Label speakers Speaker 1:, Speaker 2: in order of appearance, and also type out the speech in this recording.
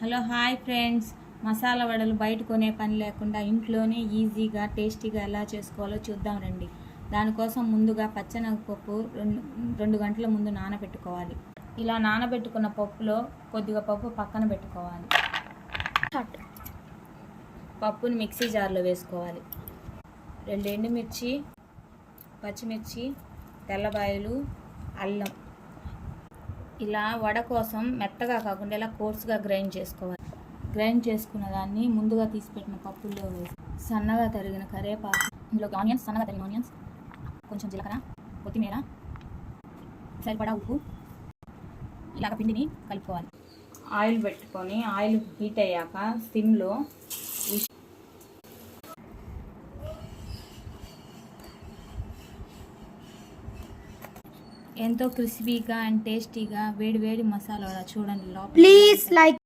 Speaker 1: Hello hi friends, masala వడలు బయట కొనే పని లేకుండా ఇంట్లోనే ఈజీగా టేస్టీగా ఎలా చేసుకోవాలో చూద్దాం రండి. దానికోసం ముందుగా పచ్చెనగపప్పు 2 గంటల ముందు నానబెట్టుకోవాలి. ఇలా నానబెట్టుకున్న పప్పులో కొద్దిగా పప్పు పక్కన పెట్టుకోవాలి. పప్పుని మిక్సీ జార్లో వేసుకోవాలి. 2 ఎండుమిర్చి, పచ్చిమిర్చి, తెల్లబాయలు, అల్లం. ఇలా వడ కోసం మెత్తగా కాకుండా ఇలా కోర్సుగా గ్రైండ్ చేసుకోవాలి. గ్రైండ్ చేసుకున్న దాన్ని ముందుగా తీసిపెట్టిన పప్పుల్లో వేసి సన్నగా తరిగిన కరివేపాకు, ఇందులోకి ఆనియన్స్, సన్నగా తరిగిన ఆనియన్స్, కొంచెం జీలకర్ర, కొత్తిమీర, సరిపడా ఉప్పు, ఇలాగ పిండిని కలుపుకోవాలి. ఆయిల్ పెట్టుకొని ఆయిల్ హీట్ అయ్యాక సిమ్లో ఎంతో క్రిస్పీగా అండ్ టేస్టీగా వేడి వేడి మసాలా వడ చూడండి.
Speaker 2: Please like